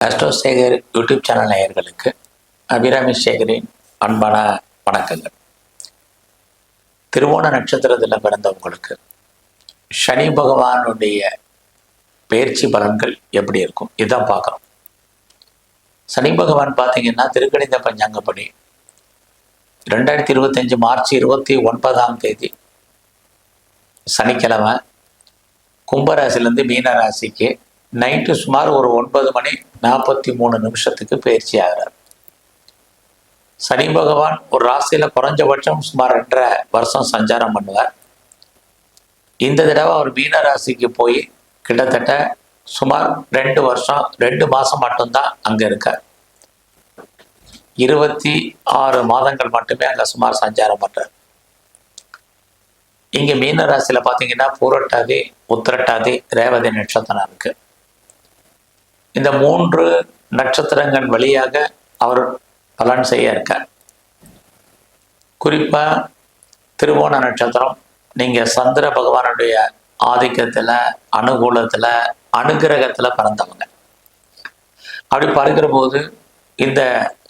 Astro Sekar YouTube channel நேயர்களுக்கு அபிராமி சேகரின் அன்பான வணக்கங்கள். திருவோண நட்சத்திரத்தில் பிறந்தவங்களுக்கு சனி பகவானுடைய பயிற்சி பலன்கள் எப்படி இருக்கும் இதான் பார்க்குறோம். சனி பகவான் பார்த்தீங்கன்னா திருக்கணித பஞ்சாங்கப்படி 2025 மார்ச் 29 சனிக்கிழமை கும்பராசிலேருந்து மீன ராசிக்கு நைட்டு சுமார் ஒரு 9:43 பயிற்சி ஆகிறார். சனி பகவான் ஒரு ராசியில் குறைஞ்சபட்சம் சுமார் 2.5 வருஷம் சஞ்சாரம் பண்ணுவார். இந்த தடவை அவர் மீன ராசிக்கு போய் கிட்டத்தட்ட சுமார் 2 வருஷம் 2 மாதம் மட்டும்தான் அங்கே இருக்கார். 26 மாதங்கள் மட்டுமே அங்கே சுமார் சஞ்சாரம் பண்ணுறார். இங்கே மீன ராசியில் பார்த்தீங்கன்னா பூரட்டாதி, உத்திரட்டாதி, ரேவதி நட்சத்திரம் இருக்கு. இந்த 3 நட்சத்திரங்கள் வழியாக அவர் பலன் செய்ய இருக்கார். குறிப்பாக திருவோண நட்சத்திரம் நீங்கள் சந்திர பகவானுடைய ஆதிக்கத்தில், அனுகூலத்தில், அனுகிரகத்தில் பிறந்தவங்க. அப்படி பார்க்கிற போது இந்த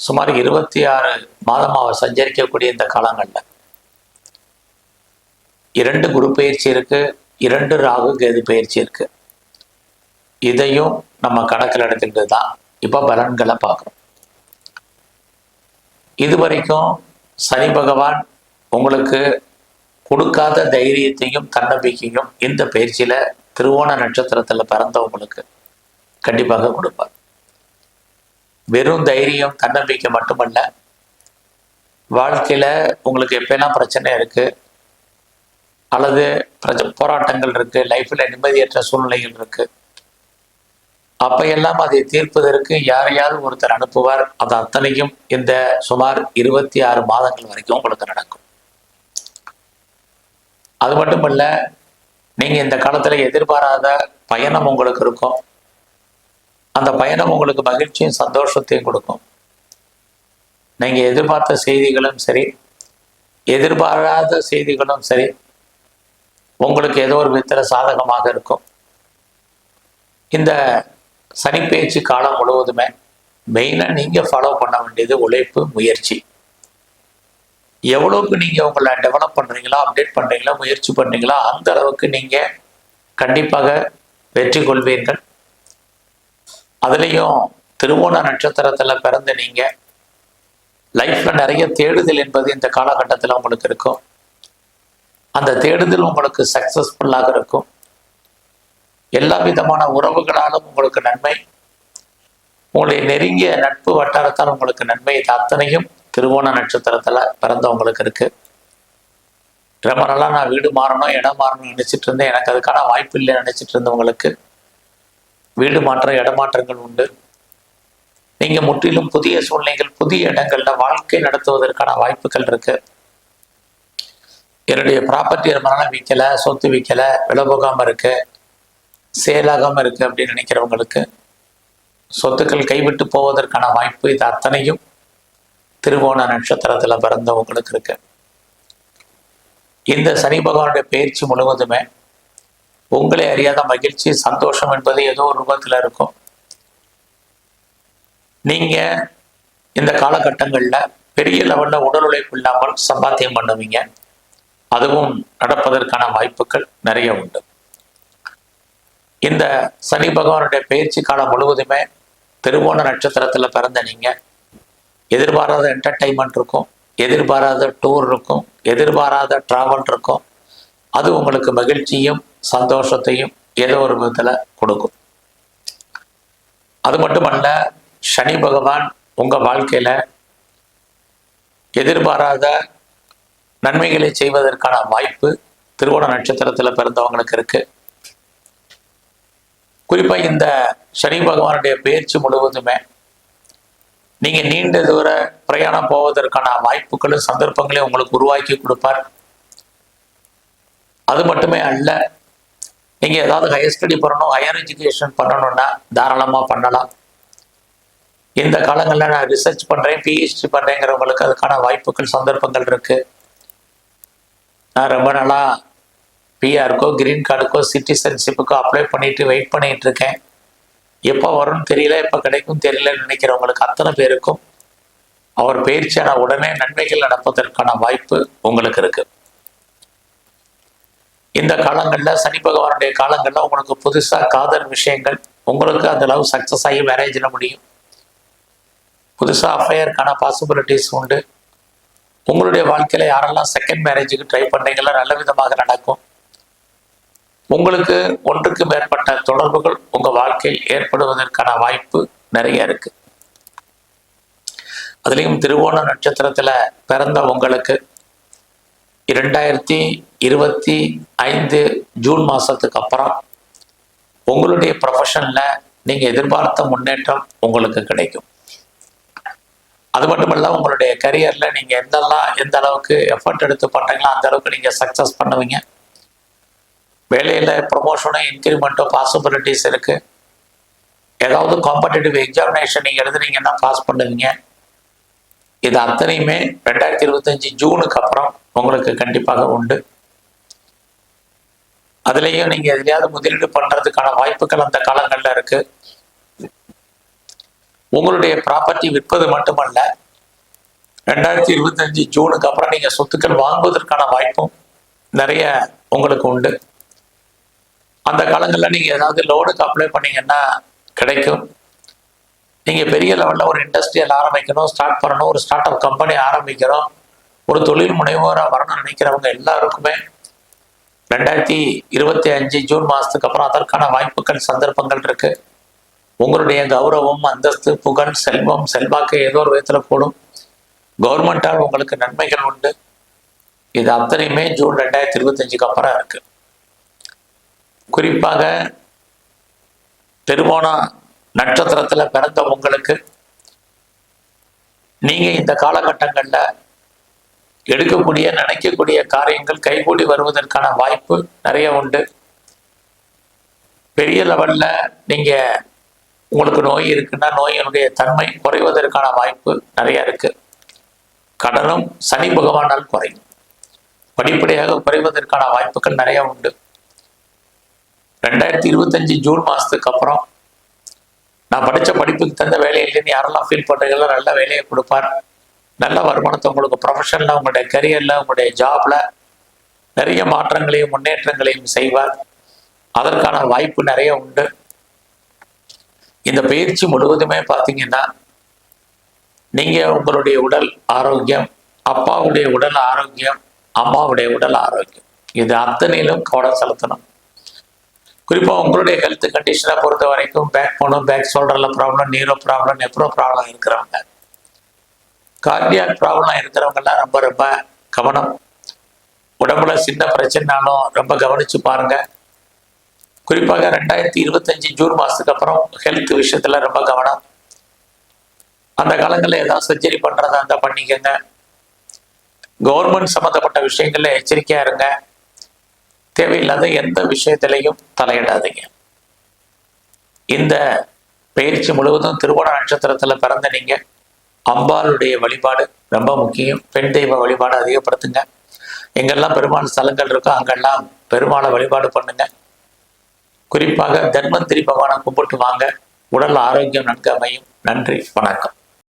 சுமார் 26 மாதம் அவர் சஞ்சரிக்கக்கூடிய இந்த காலங்களில் 2 குரு பயிற்சி இருக்கு, 2 ராகு கேது பயிற்சி இருக்கு. இதையும் நம்ம கணக்கில் எடுத்துக்கிட்டு தான் இப்போ பலன்களை பார்க்குறோம். இது வரைக்கும் சனி பகவான் உங்களுக்கு கொடுக்காத தைரியத்தையும் தன்னம்பிக்கையும் இந்த பயிற்சியில் திருவோண நட்சத்திரத்தில் பிறந்தவங்களுக்கு கண்டிப்பாக கொடுப்பார். வெறும் தைரியம் தன்னம்பிக்கை மட்டுமல்ல, வாழ்க்கையில் உங்களுக்கு எப்பெல்லாம் பிரச்சனை இருக்குது அல்லது போராட்டங்கள் இருக்குது, லைஃப்பில் நிம்மதியற்ற சூழ்நிலைகள் இருக்குது, அப்பையெல்லாம் அதை தீர்ப்பதற்கு யாரையாவது ஒருத்தர் அனுப்புவார். அது அத்தனையும் இந்த சுமார் 26 மாதங்கள் வரைக்கும் உங்களுக்கு நடக்கும். அது மட்டும் இல்லை, நீங்கள் இந்த காலத்தில் எதிர்பாராத பயணம் உங்களுக்கு இருக்கும். அந்த பயணம் உங்களுக்கு மகிழ்ச்சியும் சந்தோஷத்தையும் கொடுக்கும். நீங்கள் எதிர்பார்த்த செய்திகளும் சரி, எதிர்பாராத செய்திகளும் சரி, உங்களுக்கு ஏதோ ஒரு விதத்தில் சாதகமாக இருக்கும். இந்த சனி பேச்சு காலம் முழுவதுமே மெயினாக நீங்கள் ஃபாலோ பண்ண வேண்டியது உழைப்பு, முயற்சி. எவ்வளோக்கு நீங்கள் உங்களை டெவலப் பண்ணுறீங்களோ, அப்டேட் பண்ணுறீங்களோ, முயற்சி பண்ணுறீங்களோ அந்த அளவுக்கு நீங்கள் கண்டிப்பாக வெற்றி கொள்வீர்கள். அதுலேயும் திருவோண நட்சத்திரத்தில் பிறந்த நீங்கள் லைஃப்பில் நிறைய தேடுதல் என்பது இந்த காலகட்டத்தில் உங்களுக்கு இருக்கும். அந்த தேடுதல் உங்களுக்கு சக்ஸஸ்ஃபுல்லாக இருக்கும். எல்லா விதமான உறவுகளாலும் உங்களுக்கு நன்மை, உங்களுடைய நெருங்கிய நட்பு வட்டாரத்தால் உங்களுக்கு நன்மை. இது அத்தனையும் திருவோண நட்சத்திரத்தில் பிறந்தவங்களுக்கு இருக்கு. ரொம்ப நாளாக நான் வீடு மாறணும், இடம் மாறணும்னு நினைச்சிட்டு இருந்தேன், எனக்கு அதுக்கான வாய்ப்பு இல்லை நினைச்சிட்டு இருந்தவங்களுக்கு வீடு மாற்றம், இடமாற்றங்கள் உண்டு. நீங்கள் முற்றிலும் புதிய சூழ்நிலைகள், புதிய இடங்கள்ல வாழ்க்கை நடத்துவதற்கான வாய்ப்புகள் இருக்கு. என்னுடைய ப்ராப்பர்ட்டி ரொம்ப நாளாக விற்கலை, சொத்து விற்கலை, விலை போகாமல் இருக்கு, சேலாகாமல் இருக்கு அப்படின்னு நினைக்கிறவங்களுக்கு சொத்துக்கள் கைவிட்டு போவதற்கான வாய்ப்பு. இது அத்தனையும் திருவோண நட்சத்திரத்தில் பிறந்தவங்களுக்கு இருக்கு. இந்த சனி பகவானுடைய பயிற்சி முழுவதுமே உங்களை அறியாத மகிழ்ச்சி, சந்தோஷம் என்பது ஏதோ ஒரு ரூபத்தில் இருக்கும். நீங்க இந்த காலகட்டங்களில் பெரிய லெவலில் உடல் உழைப்பு இல்லாமல் சம்பாத்தியம் பண்ணுவீங்க. அதுவும் நடப்பதற்கான வாய்ப்புகள் நிறைய உண்டு. இந்த சனி பகவானுடைய பயிற்சி காலம் முழுவதுமே திருவோண நட்சத்திரத்தில் பிறந்த நீங்கள் எதிர்பாராத என்டர்டைன்மெண்ட் இருக்கும், எதிர்பாராத டூர் இருக்கும், எதிர்பாராத டிராவல் இருக்கும். அது உங்களுக்கு மகிழ்ச்சியும் சந்தோஷத்தையும் ஏதோ ஒரு விதத்தில் கொடுக்கும். அது மட்டுமல்ல, சனி பகவான் உங்கள் வாழ்க்கையில் எதிர்பாராத நன்மைகளை செய்வதற்கான வாய்ப்பு திருவோண நட்சத்திரத்தில் பிறந்தவங்களுக்கு இருக்கு. குறிப்பாக இந்த சனி பகவானுடைய பயிற்சி முழுவதுமே நீங்கள் நீண்ட தூர பிரயாணம் போவதற்கான வாய்ப்புகளும் சந்தர்ப்பங்களையும் உங்களுக்கு உருவாக்கி கொடுப்பார். அது மட்டுமே அல்ல, நீங்கள் ஏதாவது ஹையர் ஸ்டடி பண்ணணும், ஹையர் எஜுகேஷன் பண்ணணும்னா தாராளமாக பண்ணலாம். இந்த காலங்களில் நான் ரிசர்ச் பண்ணுறேன், பிஹெச்டி பண்ணுறேங்கிறவங்களுக்கு அதுக்கான வாய்ப்புகள், சந்தர்ப்பங்கள் இருக்குது. நான் ரொம்ப நாளாக பிஆருக்கோ, கிரீன் கார்டுக்கோ, சிட்டிசன்ஷிப்புக்கோ அப்ளை பண்ணிட்டு வெயிட் பண்ணிட்டு இருக்கேன். எப்போ வரும்னு தெரியல, எப்போ கிடைக்கும் தெரியலன்னு நினைக்கிறவங்களுக்கு அத்தனை பேருக்கும் அவர் பயிற்சியான உடனே நன்மைகள் நடப்பதற்கான வாய்ப்பு உங்களுக்கு இருக்கு. இந்த காலங்களில் சனி பகவானுடைய காலங்களில் உங்களுக்கு புதுசாக காதல் விஷயங்கள் உங்களுக்கு அந்த அளவு சக்ஸஸ் ஆகி மேரேஜில் முடியும். புதுசாக அஃபையருக்கான பாசிபிலிட்டிஸ் உண்டு. உங்களுடைய வாழ்க்கையில யாரெல்லாம் செகண்ட் மேரேஜுக்கு ட்ரை பண்ணுறீங்களோ நல்ல விதமாக நடக்கும். உங்களுக்கு ஒன்றுக்கு மேற்பட்ட தொடர்புகள் உங்கள் வாழ்க்கையில் ஏற்படுவதற்கான வாய்ப்பு நிறைய இருக்கு. அதுலேயும் திருவோண நட்சத்திரத்தில் பிறந்த உங்களுக்கு 2025 ஜூன் மாதத்துக்கு அப்புறம் உங்களுடைய ப்ரொஃபஷனில் நீங்கள் எதிர்பார்த்த முன்னேற்றம் உங்களுக்கு கிடைக்கும். அது மட்டும் இல்லை, உங்களுடைய கரியரில் நீங்கள் எந்த அளவுக்கு எஃபர்ட் எடுத்து பண்ணுறீங்களோ அந்த அளவுக்கு நீங்கள் சக்ஸஸ் பண்ணுவீங்க. வேலையில் ப்ரொமோஷனோ இன்க்ரிமெண்ட்டோ பாசிபிலிட்டிஸ் இருக்குது. ஏதாவது காம்படிட்டிவ் எக்ஸாமினேஷன் நீங்கள் எழுதுனீங்கன்னா பாஸ் பண்ணுவீங்க. இது அத்தனையுமே 2025 ஜூனுக்கு அப்புறம் உங்களுக்கு கண்டிப்பாக உண்டு. அதுலேயும் நீங்கள் எதுலையாவது முதலீடு பண்ணுறதுக்கான வாய்ப்புகள் அந்த காலங்களில் இருக்குது. உங்களுடைய ப்ராப்பர்ட்டி விற்பது மட்டுமல்ல, 2025 ஜூனுக்கு அப்புறம் நீங்கள் சொத்துக்கள் வாங்குவதற்கான வாய்ப்பும் நிறைய உங்களுக்கு உண்டு. அந்த காலங்களில் நீங்கள் ஏதாவது லோனுக்கு அப்ளை பண்ணீங்கன்னா கிடைக்கும். நீங்கள் பெரிய லெவலில் ஒரு இண்டஸ்ட்ரியல் ஆரம்பிக்கணும், ஸ்டார்ட் பண்ணணும், ஒரு ஸ்டார்ட் அப் கம்பெனி ஆரம்பிக்கிறோம், ஒரு தொழில் முனைவோராக வரணும்னு நினைக்கிறவங்க எல்லாருக்குமே 2025 ஜூன் மாதத்துக்கு அப்புறம் அதற்கான வாய்ப்புகள் சந்தர்ப்பங்கள் இருக்கு. உங்களுடைய கௌரவம், அந்தஸ்து, புகழ், செல்வம், செல்வாக்கு ஏதோ ஒரு விதத்தில் கூடும். கவர்மெண்டால் உங்களுக்கு நன்மைகள் உண்டு. இது அத்தனையுமே ஜூன் 2025க்கு அப்புறம் இருக்கு. குறிப்பாக திருவோண நட்சத்திரத்தில் பிறந்த உங்களுக்கு நீங்க இந்த காலகட்டங்களில் எடுக்கக்கூடிய நினைக்கக்கூடிய காரியங்கள் கைகூடி வருவதற்கான வாய்ப்பு நிறைய உண்டு. பெரிய லெவல்ல நீங்க உங்களுக்கு நோய் இருக்குன்னா நோயினுடைய தன்மை குறைவதற்கான வாய்ப்பு நிறைய இருக்கு. கடனும் சனி பகவானால் குறையும், படிப்படியாக குறைவதற்கான வாய்ப்புகள் நிறைய உண்டு. 2025 ஜூன் மாதத்துக்கு அப்புறம் நான் படித்த படிப்புக்கு தந்த வேலை இல்லைன்னு யாரெல்லாம் ஃபீல் பண்ணுறீங்களோ நல்ல வேலையை கொடுப்பார். நல்ல வருமானத்தை உங்களுக்கு ப்ரொஃபஷனில், உங்களுடைய கரியரில், உங்களுடைய ஜாப்ல நிறைய மாற்றங்களையும் முன்னேற்றங்களையும் செய்வார். அதற்கான வாய்ப்பு நிறைய உண்டு. இந்த பயிற்சி முழுவதுமே பார்த்தீங்கன்னா நீங்கள் உங்களுடைய உடல் ஆரோக்கியம், அப்பாவுடைய உடல் ஆரோக்கியம், அம்மாவுடைய உடல் ஆரோக்கியம், இது அத்தனையிலும் கவனம் செலுத்தணும். குறிப்பாக உங்களுடைய ஹெல்த் கண்டிஷனை பொறுத்த வரைக்கும் பேக் போனும், பேக் ஷோல்டரில் ப்ராப்ளம், நீரோ ப்ராப்ளம், நெப்ரோ ப்ராப்ளம் இருக்கிறவங்க, கார்டியாக் ப்ராப்ளம் இருக்கிறவங்கெல்லாம் ரொம்ப ரொம்ப கவனம். உடம்புல சின்ன பிரச்சனைனாலும் ரொம்ப கவனித்து பாருங்க. குறிப்பாக 2025 ஜூன் மாதத்துக்கு அப்புறம் ஹெல்த் விஷயத்தில் ரொம்ப கவனம். அந்த காலங்களில் ஏதாவது சர்ஜரி பண்ணுறதா இருந்தால் பண்ணிக்கங்க. கவர்மெண்ட் சம்மந்தப்பட்ட விஷயங்களில் எச்சரிக்கையாக இருங்க. தேவையில்லாத எந்த விஷயத்திலையும் தலையிடாதீங்க. இந்த பயிற்சி முழுவதும் திருவோண நட்சத்திரத்தில் பிறந்த நீங்க அம்பாளுடைய வழிபாடு ரொம்ப முக்கியம். பெண் தெய்வ வழிபாடு அதிகப்படுத்துங்க. எங்கெல்லாம் பெருமாள் ஸ்தலங்கள் இருக்கோ அங்கெல்லாம் பெருமாளை வழிபாடு பண்ணுங்க. குறிப்பாக தன்வந்திரி பகவானை கும்பிட்டு வாங்க. உடல் ஆரோக்கியம் நன்கு அமையும். நன்றி, வணக்கம்.